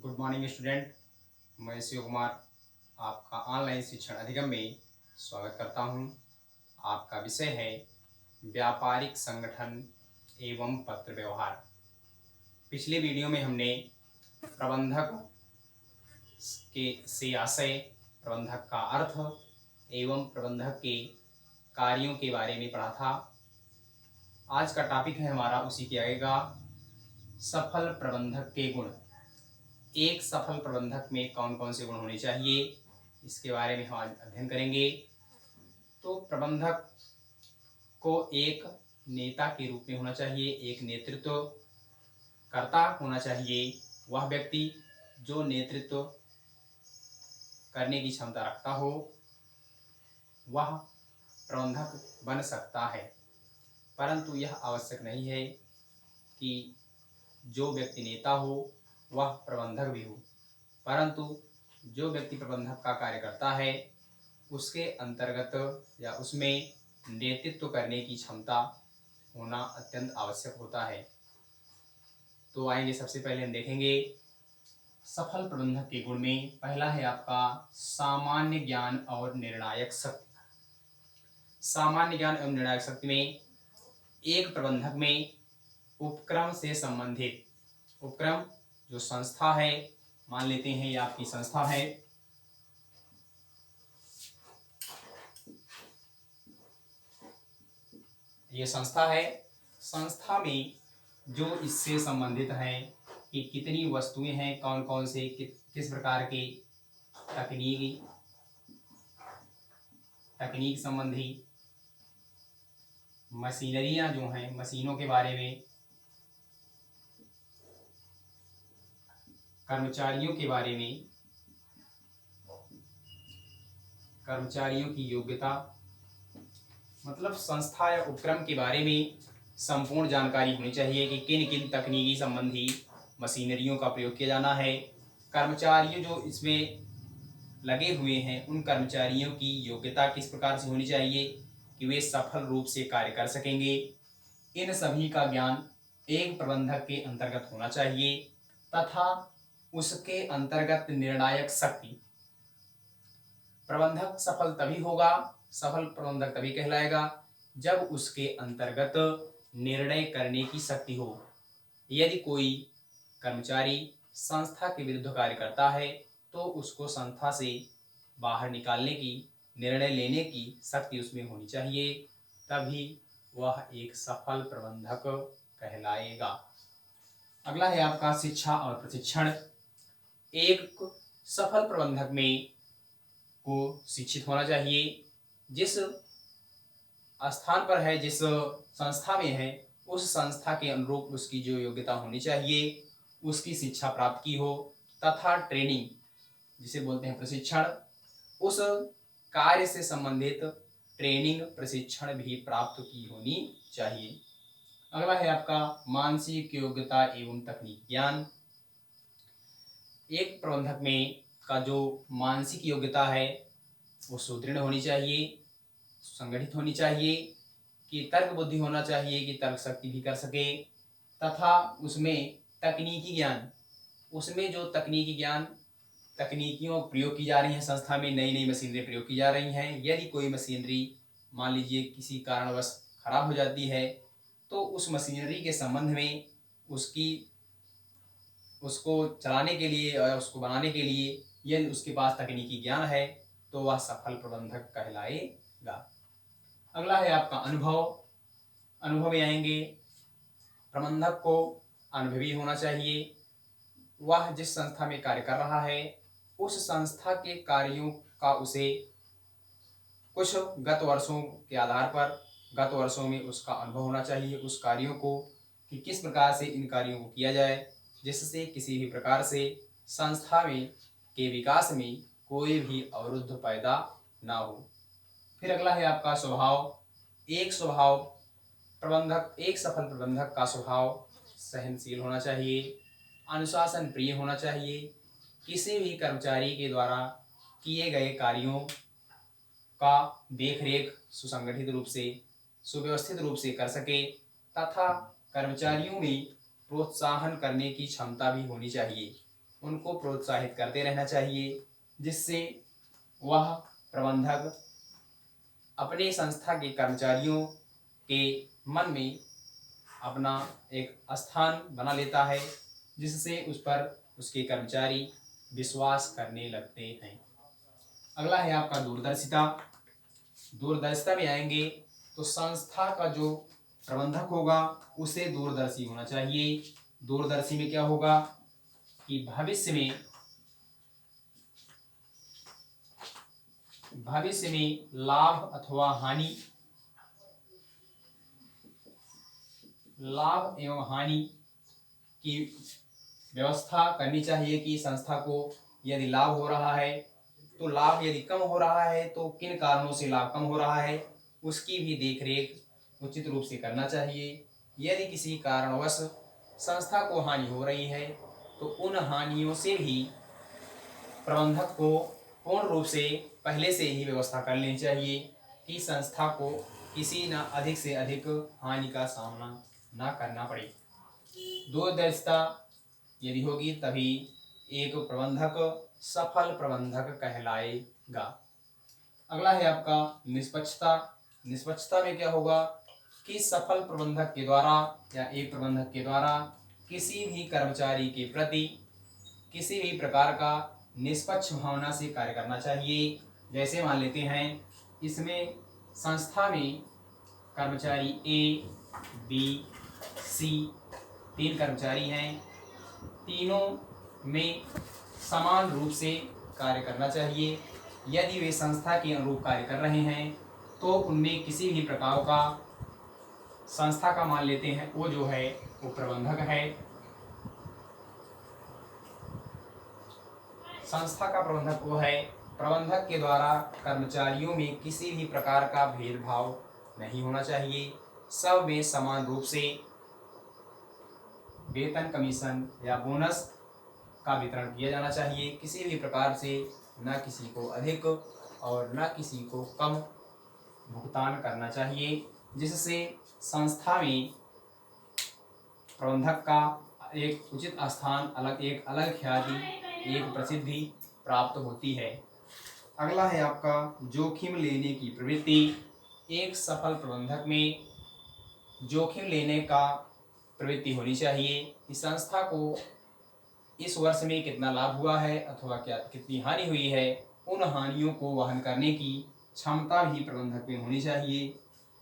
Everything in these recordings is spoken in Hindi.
Good morning student. मैं शिव कुमार आपका ऑनलाइन शिक्षण अधिगम में स्वागत करता हूं। आपका विषय है व्यापारिक संगठन एवं पत्र व्यवहार। पिछले वीडियो में हमने प्रबंधक के से आशय, प्रबंधक का अर्थ एवं प्रबंधक के कार्यों के बारे में पढ़ा था। आज का टॉपिक है हमारा उसी के आगे का सफल प्रबंधक के गुण। एक सफल प्रबंधक में कौन कौन से गुण होने चाहिए, इसके बारे में हम आज अध्ययन करेंगे। तो प्रबंधक को एक नेता के रूप में होना चाहिए, एक नेतृत्व कर्ता होना चाहिए। वह व्यक्ति जो नेतृत्व करने की क्षमता रखता हो वह प्रबंधक बन सकता है, परंतु यह आवश्यक नहीं है कि जो व्यक्ति नेता हो वह प्रबंधक भी हो, परंतु जो व्यक्ति प्रबंधक का कार्य करता है उसके अंतर्गत या उसमें नेतृत्व करने की क्षमता होना अत्यंत आवश्यक होता है। तो आएंगे, सबसे पहले हम देखेंगे सफल प्रबंधक के गुण में पहला है आपका सामान्य ज्ञान और निर्णायक शक्ति। सामान्य ज्ञान एवं निर्णायक शक्ति में एक प्रबंधक में उपक्रम से संबंधित, उपक्रम जो संस्था है, मान लेते हैं ये आपकी संस्था है, ये संस्था है, संस्था में जो इससे संबंधित है कि कितनी वस्तुएं हैं, कौन कौन से किस प्रकार के तकनीक संबंधी मशीनरियां जो हैं, मशीनों के बारे में, कर्मचारियों के बारे में, कर्मचारियों की योग्यता, मतलब संस्था या उपक्रम के बारे में संपूर्ण जानकारी होनी चाहिए कि किन किन तकनीकी संबंधी मशीनरियों का प्रयोग किया जाना है। कर्मचारी जो इसमें लगे हुए हैं उन कर्मचारियों की योग्यता किस प्रकार से होनी चाहिए कि वे सफल रूप से कार्य कर सकेंगे। इन सभी का ज्ञान एक प्रबंधक के अंतर्गत होना चाहिए तथा उसके अंतर्गत निर्णायक शक्ति। प्रबंधक सफल तभी होगा, सफल प्रबंधक तभी कहलाएगा जब उसके अंतर्गत निर्णय करने की शक्ति हो। यदि कोई कर्मचारी संस्था के विरुद्ध कार्य करता है तो उसको संस्था से बाहर निकालने की, निर्णय लेने की शक्ति उसमें होनी चाहिए, तभी वह एक सफल प्रबंधक कहलाएगा। अगला है आपका शिक्षा और प्रशिक्षण। एक सफल प्रबंधक में को शिक्षित होना चाहिए। जिस स्थान पर है, जिस संस्था में है, उस संस्था के अनुरूप उसकी जो योग्यता होनी चाहिए उसकी शिक्षा प्राप्त की हो तथा ट्रेनिंग जिसे बोलते हैं प्रशिक्षण, उस कार्य से संबंधित ट्रेनिंग प्रशिक्षण भी प्राप्त की होनी चाहिए। अगला है आपका मानसिक योग्यता एवं तकनीक ज्ञान। एक प्रबंधक में का जो मानसिक योग्यता है वो सुदृढ़ होनी चाहिए, संगठित होनी चाहिए, कि तर्क बुद्धि होना चाहिए कि तर्क शक्ति भी कर सके, तथा उसमें तकनीकी ज्ञान, उसमें जो तकनीकी ज्ञान, तकनीकियों प्रयोग की जा रही हैं, संस्था में नई नई मशीनरी प्रयोग की जा रही हैं, यदि कोई मशीनरी मान लीजिए किसी कारणवश खराब हो जाती है तो उस मशीनरी के संबंध में उसको चलाने के लिए और उसको बनाने के लिए यदि उसके पास तकनीकी ज्ञान है तो वह सफल प्रबंधक कहलाएगा। अगला है आपका अनुभव। अनुभव में आएंगे, प्रबंधक को अनुभवी होना चाहिए। वह जिस संस्था में कार्य कर रहा है उस संस्था के कार्यों का उसे कुछ गत वर्षों के आधार पर, गत वर्षों में उसका अनुभव होना चाहिए उस कार्यों को कि किस प्रकार से इन कार्यों को किया जाए जिससे किसी भी प्रकार से संस्था में के विकास में कोई भी अवरुद्ध पैदा ना हो। फिर अगला है आपका स्वभाव। एक सफल प्रबंधक का स्वभाव सहनशील होना चाहिए, अनुशासन प्रिय होना चाहिए, किसी भी कर्मचारी के द्वारा किए गए कार्यों का देखरेख सुसंगठित रूप से, सुव्यवस्थित रूप से कर सके तथा कर्मचारियों में प्रोत्साहन करने की क्षमता भी होनी चाहिए। उनको प्रोत्साहित करते रहना चाहिए, जिससे वह प्रबंधक अपने संस्था के कर्मचारियों के मन में अपना एक स्थान बना लेता है, जिससे उस पर उसके कर्मचारी विश्वास करने लगते हैं। अगला है आपका दूरदर्शिता। दूरदर्शिता में आएंगे तो संस्था का जो प्रबंधक होगा उसे दूरदर्शी होना चाहिए। दूरदर्शी में क्या होगा कि भविष्य में लाभ अथवा लाभ एवं हानि की व्यवस्था करनी चाहिए कि संस्था को यदि लाभ हो रहा है तो लाभ यदि कम हो रहा है तो किन कारणों से लाभ कम हो रहा है उसकी भी देखरेख उचित रूप से करना चाहिए। यदि किसी कारणवश संस्था को हानि हो रही है तो उन हानियों से भी प्रबंधक को पूर्ण रूप से पहले से ही व्यवस्था कर लेनी चाहिए कि संस्था को किसी न अधिक से अधिक हानि का सामना ना करना पड़े। दूरदर्शिता यदि होगी तभी एक प्रबंधक सफल प्रबंधक कहलाएगा। अगला है आपका निष्पक्षता। निष्पक्षता में क्या होगा कि सफल प्रबंधक के द्वारा या एक प्रबंधक के द्वारा किसी भी कर्मचारी के प्रति किसी भी प्रकार का निष्पक्ष भावना से कार्य करना चाहिए। जैसे मान लेते हैं इसमें संस्था में कर्मचारी ए, बी, सी 3 कर्मचारी हैं। तीनों में समान रूप से कार्य करना चाहिए। यदि वे संस्था के अनुरूप कार्य कर रहे हैं तो उनमें किसी भी प्रकार का संस्था का मान लेते हैं वो जो है वो प्रबंधक है। संस्था का प्रबंधक वो है। प्रबंधक के द्वारा कर्मचारियों में किसी भी प्रकार का भेदभाव नहीं होना चाहिए। सब में समान रूप से वेतन, कमीशन या बोनस का वितरण किया जाना चाहिए। किसी भी प्रकार से न किसी को अधिक और न किसी को कम भुगतान करना चाहिए, जिससे संस्था में प्रबंधक का एक उचित स्थान, एक अलग ख्याति, एक प्रसिद्धि प्राप्त होती है। अगला है आपका जोखिम लेने की प्रवृत्ति। एक सफल प्रबंधक में जोखिम लेने का प्रवृत्ति होनी चाहिए कि संस्था को इस वर्ष में कितना लाभ हुआ है अथवा कितनी हानि हुई है, उन हानियों को वहन करने की क्षमता भी प्रबंधक में होनी चाहिए।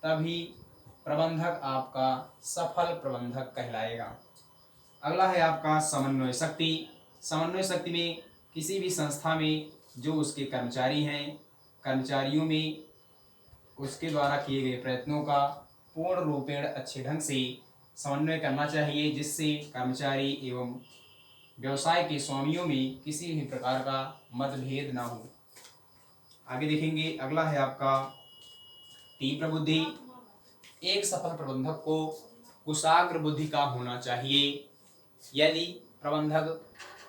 तभी प्रबंधक आपका सफल प्रबंधक कहलाएगा। अगला है आपका समन्वय शक्ति। समन्वय शक्ति में किसी भी संस्था में जो उसके कर्मचारी हैं, कर्मचारियों में उसके द्वारा किए गए प्रयत्नों का पूर्ण रूपेण अच्छे ढंग से समन्वय करना चाहिए, जिससे कर्मचारी एवं व्यवसाय के स्वामियों में किसी भी प्रकार का मतभेद ना हो। आगे देखेंगे, अगला है आपका तीव्र बुद्धि। एक सफल प्रबंधक को कुशाग्र बुद्धि का होना चाहिए। यदि प्रबंधक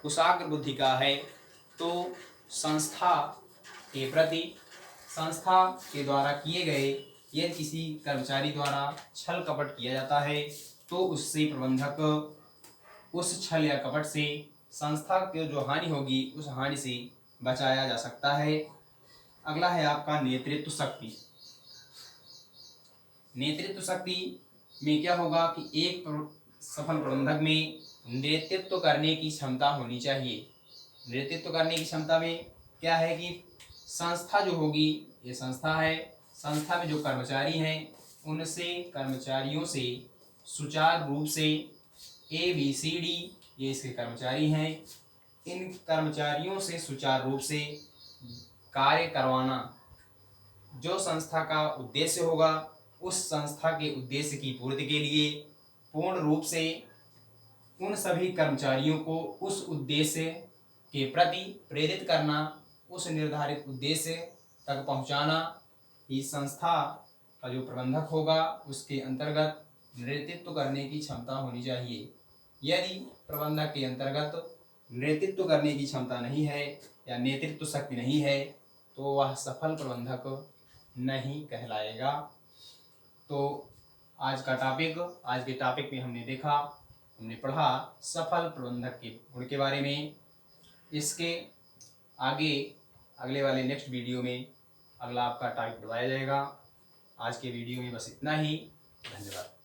कुशाग्र बुद्धि का है तो संस्था के प्रति, संस्था के द्वारा किए गए यदि किसी कर्मचारी द्वारा छल कपट किया जाता है तो उससे प्रबंधक उस छल या कपट से संस्था की जो हानि होगी उस हानि से बचाया जा सकता है। अगला है आपका नेतृत्व शक्ति। नेतृत्व शक्ति में क्या होगा कि एक सफल प्रबंधक में नेतृत्व करने की क्षमता होनी चाहिए। नेतृत्व करने की क्षमता में क्या है कि संस्था जो होगी, ये संस्था है, संस्था में जो कर्मचारी हैं उनसे, कर्मचारियों से सुचारू रूप से ABCD ये इसके कर्मचारी हैं, इन कर्मचारियों से सुचारू रूप से कार्य करवाना जो संस्था का उद्देश्य होगा, उस संस्था के उद्देश्य की पूर्ति के लिए पूर्ण रूप से उन सभी कर्मचारियों को उस उद्देश्य के प्रति प्रेरित करना, उस निर्धारित उद्देश्य तक पहुंचाना ही संस्था का जो प्रबंधक होगा उसके अंतर्गत नेतृत्व करने की क्षमता होनी चाहिए। यदि प्रबंधक के अंतर्गत नेतृत्व करने की क्षमता नहीं है या नेतृत्व शक्ति नहीं है तो वह सफल प्रबंधक नहीं कहलाएगा। तो आज के टॉपिक में हमने देखा, हमने पढ़ा सफल प्रबंधक के गुण के बारे में। इसके आगे अगले वाले नेक्स्ट वीडियो में अगला आपका टॉपिक बताया जाएगा। आज के वीडियो में बस इतना ही। धन्यवाद।